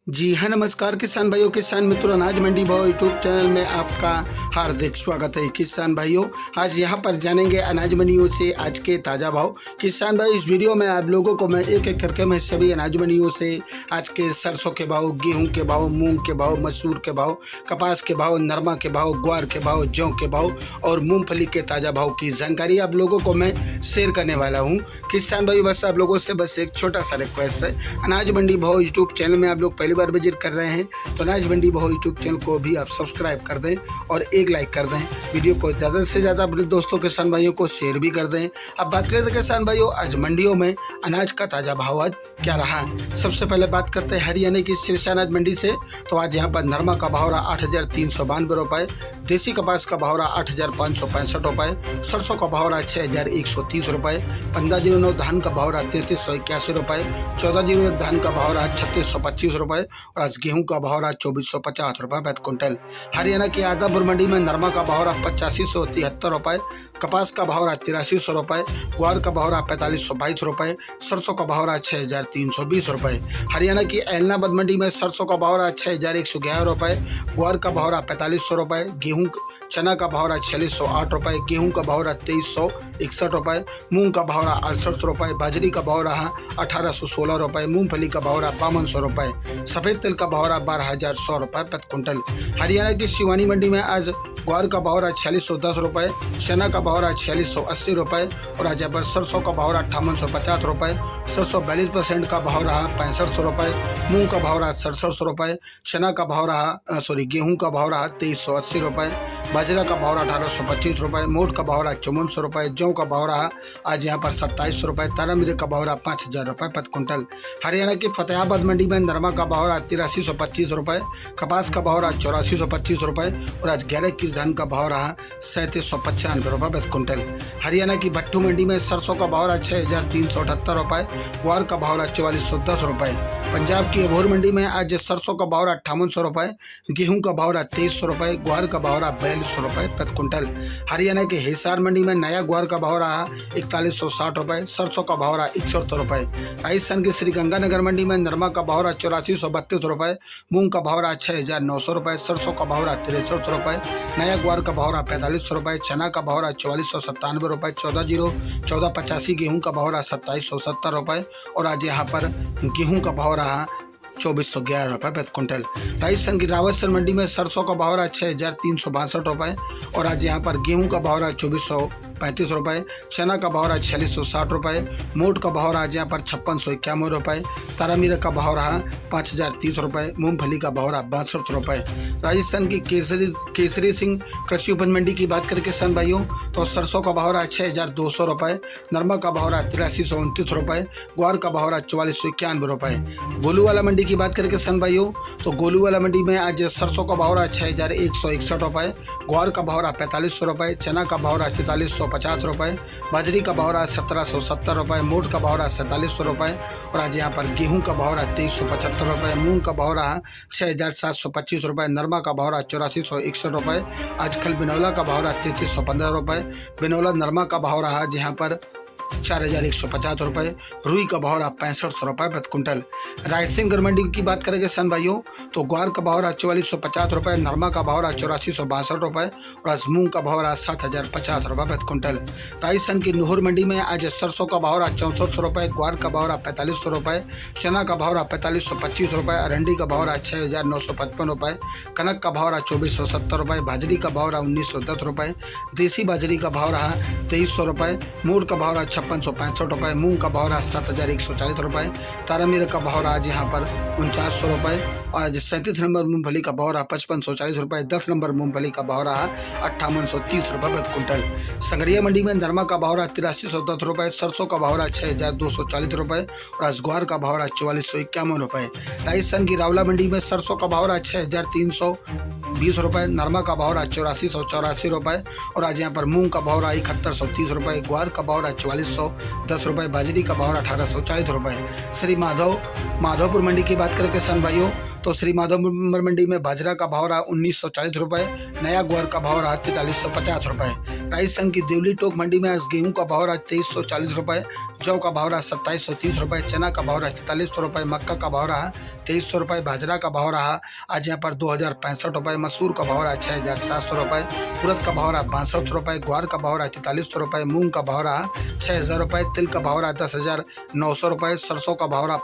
जी हाँ, नमस्कार किसान भाइयों, किसान मित्रों, अनाज मंडी भाव यूट्यूब चैनल में आपका हार्दिक स्वागत है। किसान भाइयों, आज यहाँ पर जानेंगे अनाज मंडियों से आज के ताज़ा भाव। किसान भाई, इस वीडियो में आप लोगों को मैं एक एक करके मैं सभी अनाज मंडियों से आज के सरसों के भाव, गेहूं के भाव, मूंग के भाव, मसूर के भाव, कपास के भाव, नरमा के भाव, ग्वार के भाव, जौ के भाव और मूँगफली के ताज़ा भाव की जानकारी आप लोगों को मैं शेयर करने वाला हूँ। किसान भाई, बस आप लोगों से बस एक छोटा सा रिक्वेस्ट है, अनाज मंडी भाव यूट्यूब चैनल में आप लोग पहली बार विजिट कर रहे हैं तो अनाज मंडी भाव यूट्यूब चैनल को भी आप सब्सक्राइब कर दें और एक लाइक कर दें। वीडियो को ज़्यादा से ज़्यादा अपने दोस्तों किसान भाइयों को शेयर भी कर दें। अब बात करें तो किसान भाइयों, आज मंडियों में अनाज का ताज़ा भाव आज क्या रहा। सबसे पहले बात करते हैं हरियाणा की शीर्ष अनाज मंडी से। तो आज यहाँ पर नरमा का भाव रहा 8,392 रुपये, देसी कपास का भाव रहा 8,565 रुपये, सरसों का भाव रहा 6,130 रुपये, 1509 धान का भाव रहा 3,381 रुपये, 1401 धान का भाव रहा 3,625 रुपये और आज गेहूं का भाव रहा 2,450 रुपये प्रति क्विंटल। हरियाणा की आदापुर मंडी में नरमा का भाव रहा 8573 रुपये, कपास का भाव रहा 8300 रुपये, ग्वार का भाव रहा 4522 रुपये, सरसों का भाव रहा 6,320 रुपये। हरियाणा की ऐलनाबाद मंडी में सरसों का भाव रहा 6,111 रुपये, ग्वार का भाव रहा 4500 रुपये, गेहूं चना का भाव रहा 4608 रुपये, गेहूं का भाव रहा 2361 रुपये, मूंग का भाव रहा 68 रुपये, बाजरी का भाव रहा 1816 रुपये, मूंगफली का भाव रहा 5200 रुपये, सफेद तिल का भाव रहा 12,100 रुपये प्रति क्विंटल। हरियाणा की शिवानी मंडी में आज ग्वार का भाव रहा 4610 रुपये, चना का भाव रहा 4680 रुपये और आज यहाँ पर सरसों का भाव रहा 5850 रुपये, सरसों 42% का भाव रहा 6500 रुपये, मूंग का भाव रहा 6700 रुपये, चना का भाव रहा गेहूं का भाव रहा 2380 रुपये, बाजरा का भाव रहा 1825 रुपये, मोट का भाव रहा 5400 रुपये, जौ का भाव रहा आज यहाँ पर 2700 रुपये, तारा मिरे का भाव रहा 5000 रुपये प्रति क्विंटल। हरियाणा की फतेहाबाद मंडी में नरमा का भाव रहा 8325 रुपये, कपास का भाव रहा 8425 रुपये और आज 11 धान का भाव रहा 3795 रुपये प्रति क्विंटल। हरियाणा की भट्टू मंडी में सरसों का भाव रहा 6,378 रुपये, ग्वार का भाव रहा 4410 रुपये। पंजाब की अबोहर मंडी में आज सरसों का भाव रहा 5800 रुपये, गेहूं का भाव रहा 2300 रुपये, ग्वार का भाव रहा 4200 रुपये प्रति क्विंटल। हरियाणा के हिसार मंडी में नया ग्वार का भाव रहा 4160 रुपये, सरसों का भाव रहा 71 रुपये। राजस्थान की श्रीगंगानगर मंडी में नरमा का भाव रहा 8432 रुपये, मूंग का भाव रहा 6,900 रुपये, सरसों का भाव रहा 63 रुपये, नया ग्वार का भाव रहा 4500 रुपये, चना का भाव रहा 4497 रुपये, 1485 गेहूं का भाव रहा 2770 रुपये और आज यहाँ पर गेहूं का भाव रहा 2411 रुपये प्रति क्विंटल। राजस्थान की रावतसर मंडी में सरसों का भाव रहा 6,362 रुपये और आज यहाँ पर गेहूं का भाव रहा 2435 रुपये, चना का भाव रहा 4660 रुपये, मोट का भाव रहा आज यहाँ पर 5651 रुपये, तारामीरा का भाव रहा 5030 रुपये, मूंगफली का भाव रहा 62 रुपये। राजस्थान की केसरी सिंह कृषि उपज मंडी की बात करें किसान भाइयों, तो सरसों का भाव रहा 6,200 रुपये, नरमा का भाव रहा 8329 रुपये, ग्वार का भाव रहा 4491 रुपये। गोलूवाला मंडी की बात करें किसान भाइयों, तो गोलूवाला मंडी में आज सरसों का भाव रहा 6,161 रुपये, ग्वार का भाव रहा 4500 रुपये, चना का भाव रहा 4350 रुपये, बाजरी का भाव रहा 1770 रुपये, मोट का भाव रहा 4700 रुपये और आज यहाँ पर गेहूं का भाव रहा 2375 रुपये, मूंग का भाव रहा 6,725 रुपये, नरमा का भाव रहा 8461 रुपये, आज कल बिनौला का भाव रहा 3315 रुपये, बिनौला नरमा का भाव रहा आज यहाँ पर 4,150 रुपये, रुई का भाव रहा 6500 रुपये प्रति क्विंटल। रायसेन मंडी की बात करें किसान भाइयों, तो ग्वार का भाव रहा 4450 रुपये, नरमा का भाव रहा 8462 रुपये और आज मूंग का भाव रहा 7,050 रुपये प्रति क्विंटल। राजस्थान की नुहर मंडी में आज सरसों का भाव रहा 6400 रुपये, ग्वार का भाव रहा 4500 रुपये, चना का भाव रहा 4525 रुपये, अरंडी का भाव रहा 6,955 रुपये, कनक का भाव रहा 2470 रुपये, बाजरी का भाव रहा 1910 रुपये, देसी बाजरी का भाव रहा 2300 रुपये, मोट का भाव रहा 5665 रुपये, मूंग का भाव रहा 7,140 रुपये, तारामीरा का भाव रहा आज यहाँ पर 4900 रुपये और आज 37 नंबर मूंगफली का भाव रहा 5540 रुपये, 10 नंबर मूंगफली का भाव रहा 5830 रुपये प्रति क्विंटल। संगरिया मंडी में नरमा का भाव रहा 8310 रुपये, सरसों का भाव रहा 6,240 रुपये और आज ग्वार का भाव रहा 4451 रुपये। राजस्थान की रावला मंडी में सरसों का भाव रहा 6,320 रुपये, नरमा का भाव रहा 8484 रुपये और आज यहाँ पर मूंग का भाव रहा 7130 रुपये, ग्वार का भाव रहा 4410 रुपये, बाजरी का भाव रहा 1840 रुपये। श्री माधोपुर मंडी की बात करें किसान भाइयों, तो श्री माधोपुर मंडी में बाजरा का भाव रहा 1940 रुपये, नया ग्वार का भाव रहा 4350 रुपये। राजस्थान की देवली टोक मंडी में आज गेहूं का भाव रहा 2340 रुपये, जौ का भाव रहा 2730 रुपये, चना का भाव रहा 4300 रुपये, मक्का का भाव रहा 2300 रुपये, बाजरा का भाव रहा आज यहाँ पर 2065 रुपये, मसूर का भाव रहा 6700 रुपये, उड़द का भाव रहा 62 रुपये, ग्वार का भाव रहा 4300 रुपये, मूंग का भाव रहा 6000 रुपये, तिल का भाव रहा 10,900 रुपये, सरसों का भाव रहा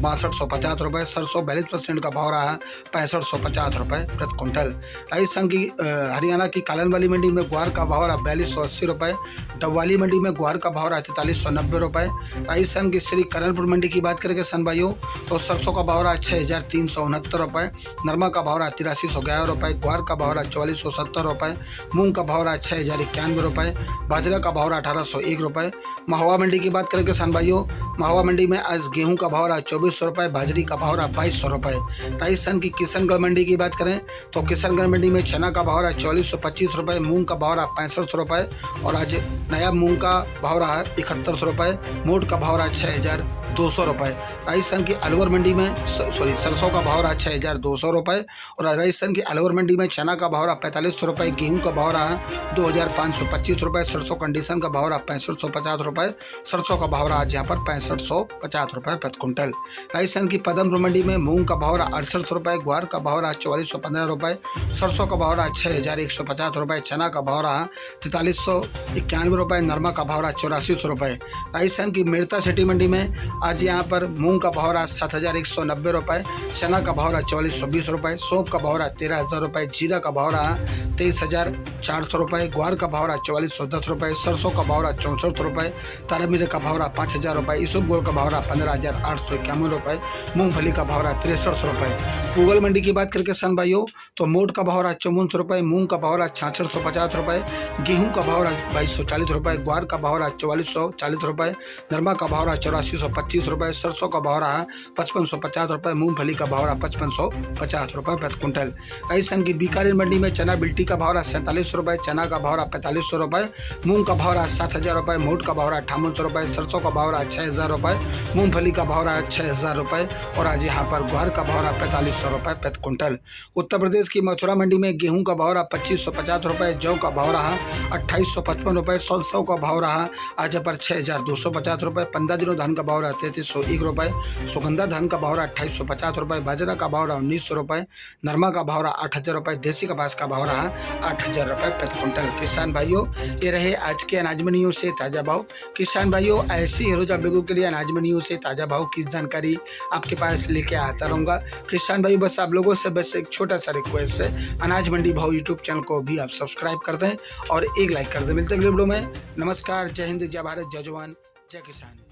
6250 रुपये, सरसों 42% का भाव रहा 6550 रुपये प्रति क्विंटल। राजस्थान की हरियाणा की कालन वाली मंडी में ग्वार का भाव रहा 4280 रुपये, डबवाली मंडी में ग्वार का भाव रहा 4390 रुपये। राजस्थान की श्री करणपुर मंडी की बात करें किसान भाइयों तो सरसों का भाव रहा 6369 रुपये, नरमा का भाव रहा 8311 रुपये, ग्वार का भाव रहा 4470 रुपये, मूंग का भाव रहा 6091 रुपये, बाजरा का भाव रहा 1801 रुपये। महुआ मंडी की बात करें किसान भाइयों, महुआ मंडी में आज गेहूं का भाव रहा 2400 रुपये, बाजरी का भाव रहा 2200 रुपये। राजस्थान की किशनगढ़ मंडी की बात करें तो किशनगढ़ मंडी में चना का भाव रहा 4425 रुपये, मूंग का भाव रहा 6500 रुपये और आज नया मूंग का भाव रहा 7100 रुपये, मोट का भाव रहा 6200 रुपये। राजस्थान की अलवर मंडी में सरसों का भाव रहा 6200 रुपये और राजस्थान की अलवर मंडी में चना का भाव रहा 4500 रुपये, गेहूं का भाव रहा 2525 रुपये, सरसों कंडीशन का भाव रहा 6550 रुपये, सरसों का भाव रहा आज यहाँ पर 6550 रुपये प्रति क्विंटल। राजस्थान की पदमपुर मंडी में मूंग का भाव रहा 68 रुपये, ग्वार का भाव रहा 4415 रुपये, सरसों का भाव रहा 6150 रुपये, चना का भाव रहा 4391 रुपये, नरमा का भाव रहा 8400 रुपये। राजस्थान की मेड़ता सिटी मंडी में आज यहाँ पर मूंग का भाव रहा 7190 रुपये, चना का भाव रहा 4420 रुपये, सौंफ का भाव रहा 13000 रुपये, जीरा का भाव रहा 23400 रुपये, ग्वार का भाव रहा 4410 रुपये, सरसों का भाव रहा 64 रुपये, तारामीरा का भाव रहा 5000 रुपये, इसबगोल का भाव रहा 15851 रुपये, मूंगफली का भाव रहा 6300 रुपये। पूगल मंडी की बात करके किसान भाइयों तो मोट का भाव रहा 5400 रुपये, मूंग का भाव रहा 6650 रुपये, गेहूं का भाव रहा 2240 रुपये, ग्वार का भाव रहा 4440 रुपये, नरमा का भाव रहा 8425 रुपये, सरसों का भाव रहा 5550 रुपये, मूंगफली का भाव रहा 5550 रुपये प्रति क्विंटल। राजस्थान की बीकानेर मंडी में चना बिल्टी का भाव रहा 47 रुपये, चना का भाव रहा 4500 रुपये, मूंग का भाव रहा 7000 रुपये, मोट का भाव रहा 5800 रुपये, सरसों का भाव रहा 6000 रुपये, मूंगफली का भाव रहा 6000 रुपये और आज यहाँ पर ग्वार का भाव रहा 4500 रुपये प्रति क्विंटल। उत्तर प्रदेश की मथुरा मंडी में गेहूं का भाव रहा 2550 रुपये, जौ का भाव रहा 2855 रुपये, सरसों का भाव रहा आज पर 6250 रुपये, 15 दिनों धान का भाव रहा 3301 रुपये, सुगंधा धान का भाव रहा 2850 रुपये, बाजरा का भाव रहा 1900 रुपये, नरमा का भाव रहा 8000 रुपये, देसी कपास का भाव रहा 8000 रुपये प्रति क्विंटल। किसान भाइयों ये रहे आज के अनाज मंडियों से ताज़ा भाव। किसान भाइयों ऐसी ही रोजा बेगों के लिए अनाज मंडियों से ताज़ा भाव की जानकारी आपके पास लेके आता रहूँगा। किसान भाइयों बस आप लोगों से बस एक छोटा सा रिक्वेस्ट है, अनाज मंडी भाव यूट्यूब चैनल को भी आप सब्सक्राइब कर दें और एक लाइक कर दें। मिलते हैं अगले वीडियो में। नमस्कार, जय हिंद, जय भारत, जय जवान, जय किसान।